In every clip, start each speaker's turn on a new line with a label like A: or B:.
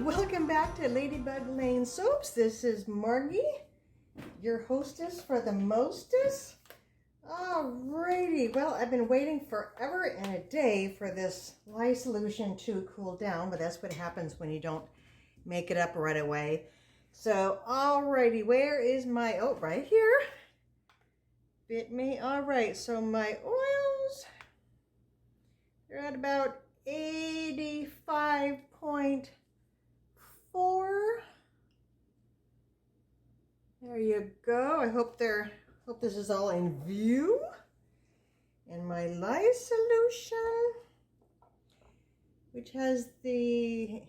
A: Welcome back to Ladybug Lane Soaps. This is Margie, your hostess for the mostest. Alrighty, well, I've been waiting forever and a day for this lye solution to cool down, but that's what happens when you don't make it up right away. So, alrighty, where is my, oh, right here. Bit me. Alright, so my oils, they're at about 85.4. There you go. I hope this is all in view. And my lye solution, which has the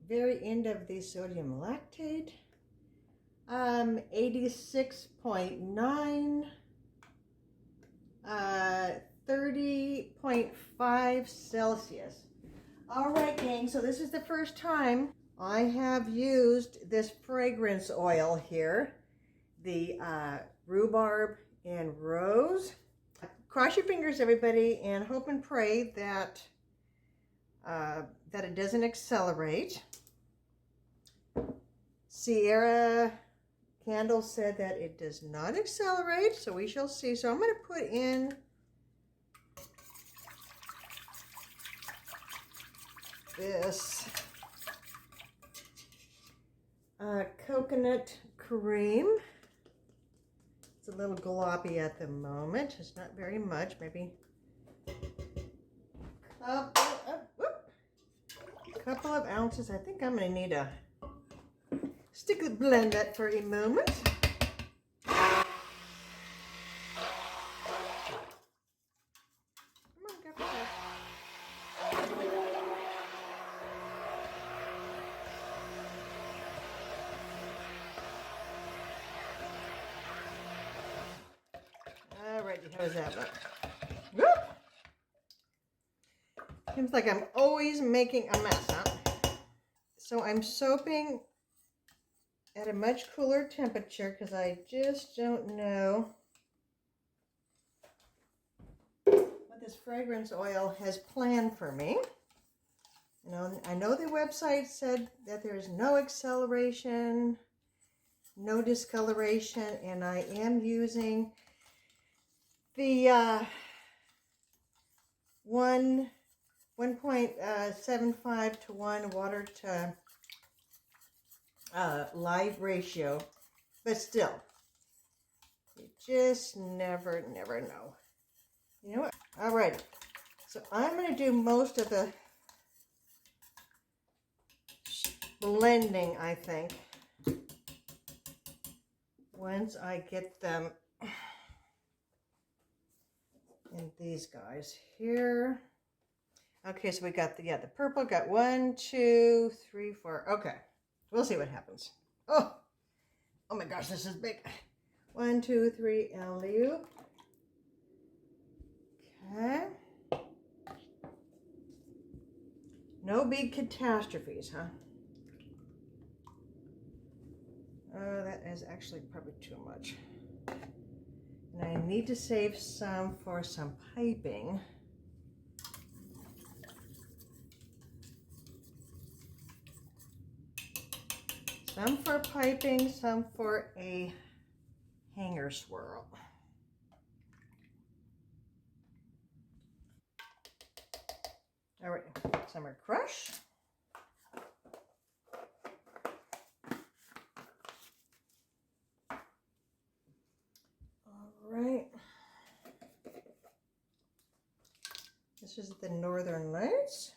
A: very end of the sodium lactate, 86.9, 30.5 Celsius. All right, gang, so this is the first time I have used this fragrance oil here, the Rhubarb and Rose. Cross your fingers, everybody, and hope and pray that that it doesn't accelerate. Sierra Candle said that it does not accelerate, so we shall see. So I'm going to put in this coconut cream. It's a little gloppy at the moment. It's not very much, maybe a couple of ounces. I think I'm going to need a stick to blend that for a moment. Alrighty, how does that look? Whoop! Seems like I'm always making a mess, huh? So I'm soaping at a much cooler temperature because I just don't know what this fragrance oil has planned for me. You know, I know the website said that there's no acceleration, no discoloration, and I am using the 1.75 to 1 water to lye ratio, but still, you just never know. You know what? All right, so I'm going to do most of the blending, I think, once I get them in these guys here. Okay, so we got the purple, got 1, 2, 3, 4. Okay, we'll see what happens. Oh my gosh, this is big. 1, 2, 3, alley-oop. Okay. No big catastrophes, huh? Oh, that is actually probably too much. And I need to save some for some piping. Some for piping, some for a hanger swirl. All right, summer crush. All right. This is the Northern Lights.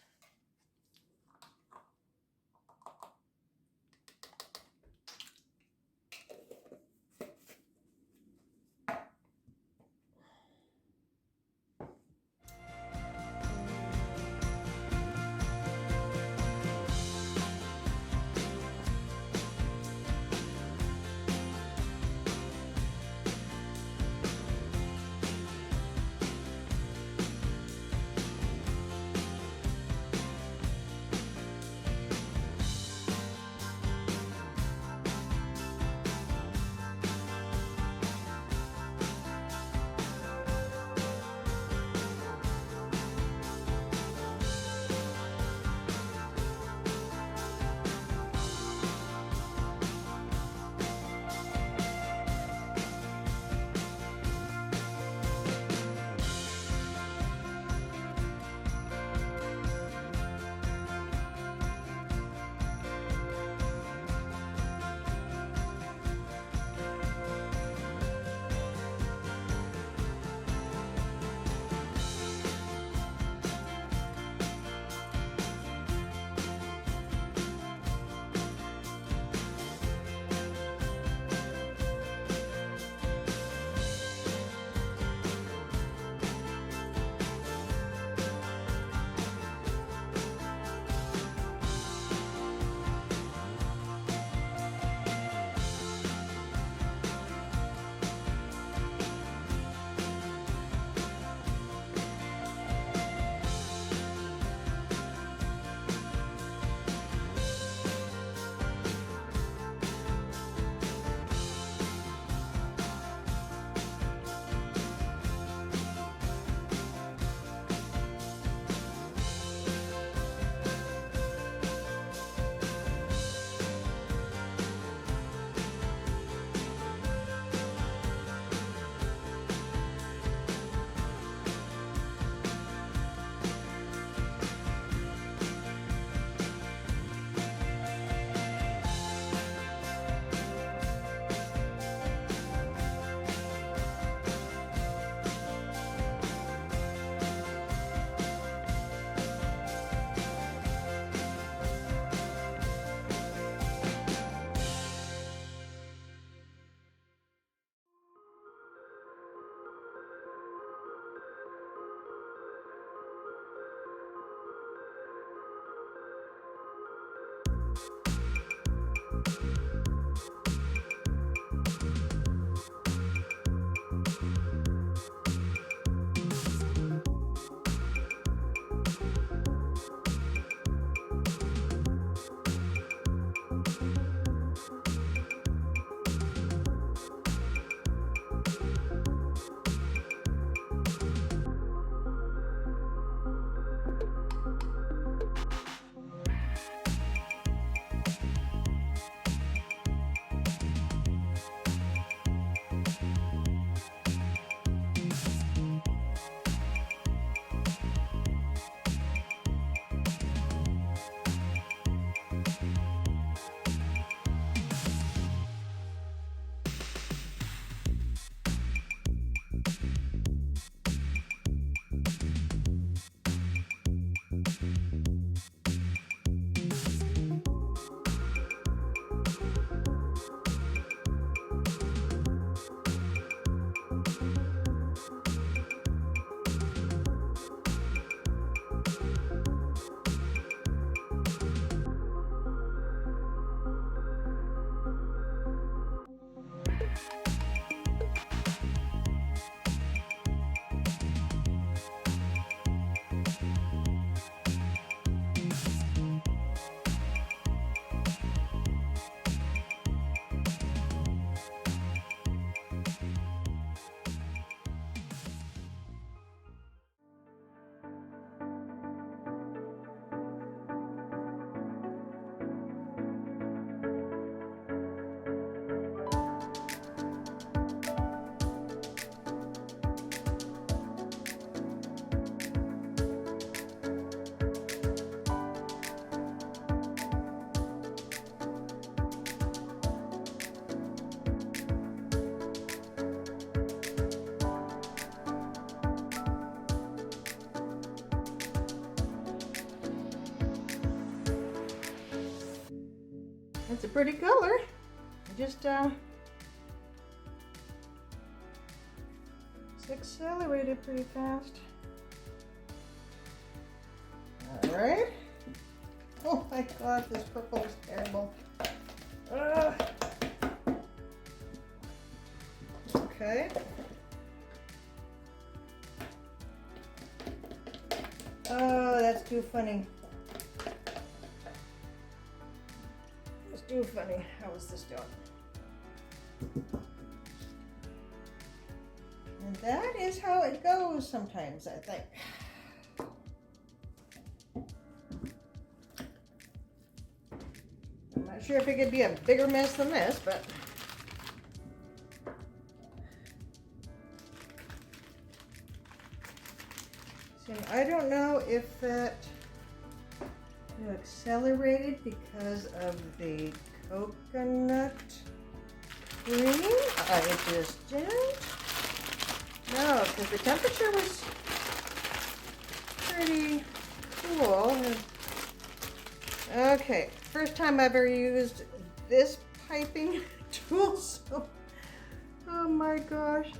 A: It's a pretty color. Just it's accelerated pretty fast. All right. Oh my gosh, this purple is terrible. Okay. Oh, that's too funny. That's too funny. How is this doing? And that is how it goes sometimes, I think. I'm not sure if it could be a bigger mess than this, but see, I don't know if that accelerated because of the coconut cream. I just didn't. No, because the temperature was pretty cool. Okay, first time I've ever used this piping tool, so oh my gosh.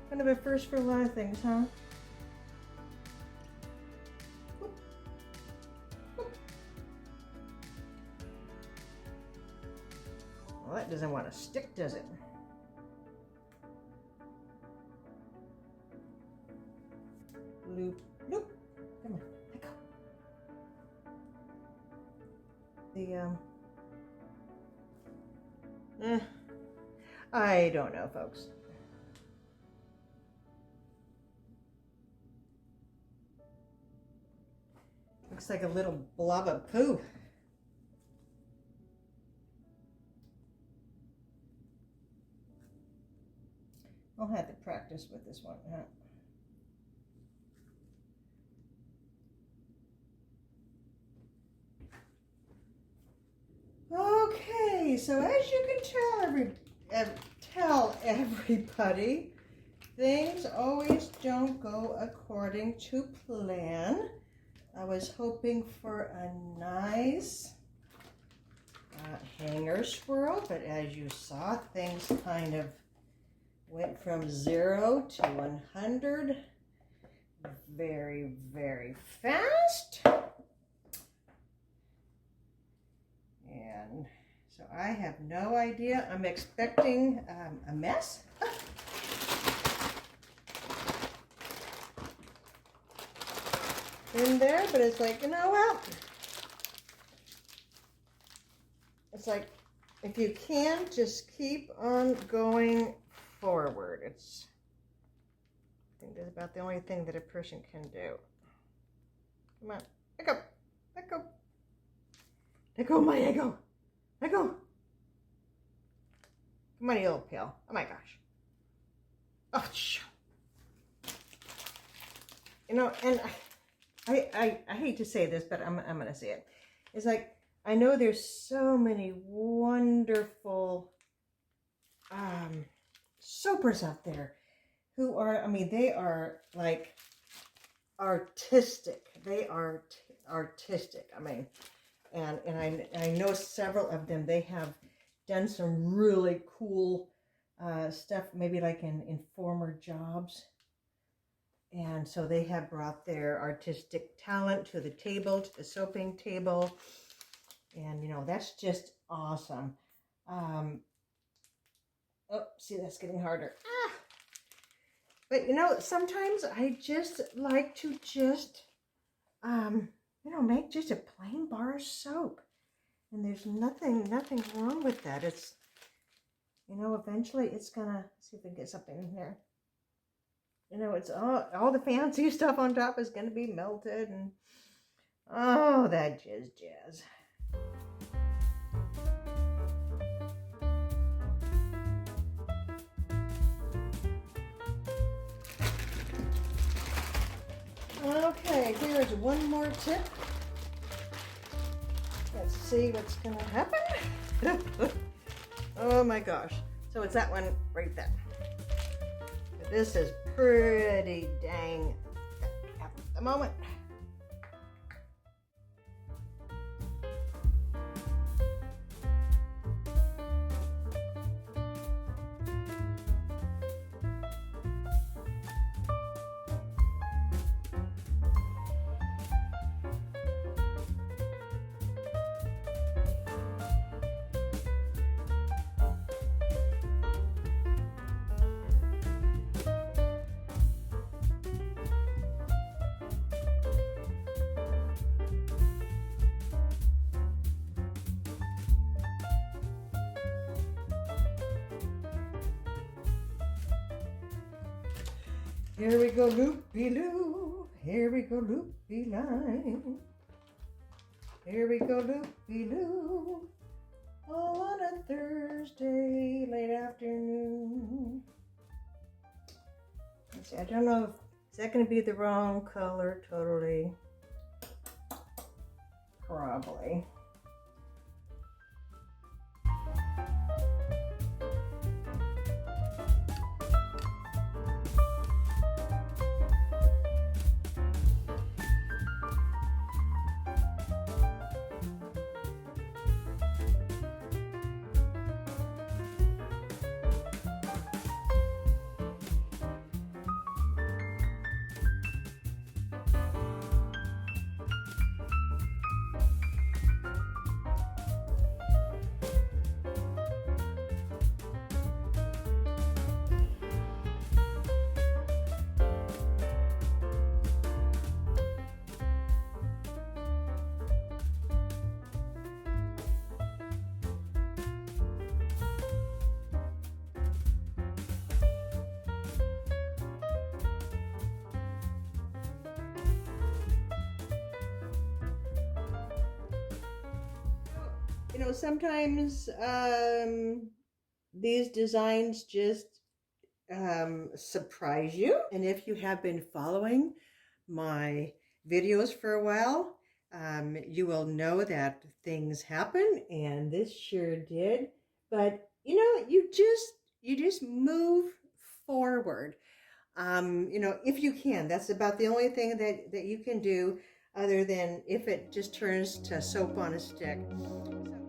A: Kind of a first for a lot of things, huh? Well, that doesn't want to stick, does it? Loop, loop. Come on, let go. I don't know, folks. Looks like a little blob of poo. I'll have to practice with this one, huh? Okay, so as you can tell everybody, things always don't go according to plan. I was hoping for a nice hanger swirl, but as you saw, things kind of went from 0 to 100 very, very fast. And so I have no idea. I'm expecting a mess. In there, but it's like, you know what? It's like, if you can, just keep on going forward. I think that's about the only thing that a person can do. Come on, let go, let go. Let go, my ego. Let go. Come on, you little pill. Oh my gosh. Oh, shh. You know, and I hate to say this, but I'm going to say it. It's like, I know there's so many wonderful soapers out there who are, I mean, they are like artistic. They are artistic. I mean, and I know several of them, they have done some really cool stuff, maybe like in former jobs. And so they have brought their artistic talent to the table, to the soaping table. And, you know, that's just awesome. Oh, see, that's getting harder. Ah! But you know, sometimes I just like to just, you know, make just a plain bar of soap. And there's nothing wrong with that. It's, you know, eventually it's gonna, see if we can get something in there. You know, it's all the fancy stuff on top is gonna be melted, and oh, that jazz. Okay, here's one more tip. Let's see what's gonna happen. Oh my gosh. So it's that one right there. This is pretty dang at the moment. Here we go, loopy-loo. Here we go, loopy line. Here we go, loopy-loo. All on a Thursday, late afternoon. Let's see, I don't know if, is that going to be the wrong color totally? Probably. You know, sometimes these designs just surprise you. And if you have been following my videos for a while, you will know that things happen, and this sure did. But you know, you just move forward. You know, if you can. That's about the only thing that you can do, other than if it just turns to soap on a stick. So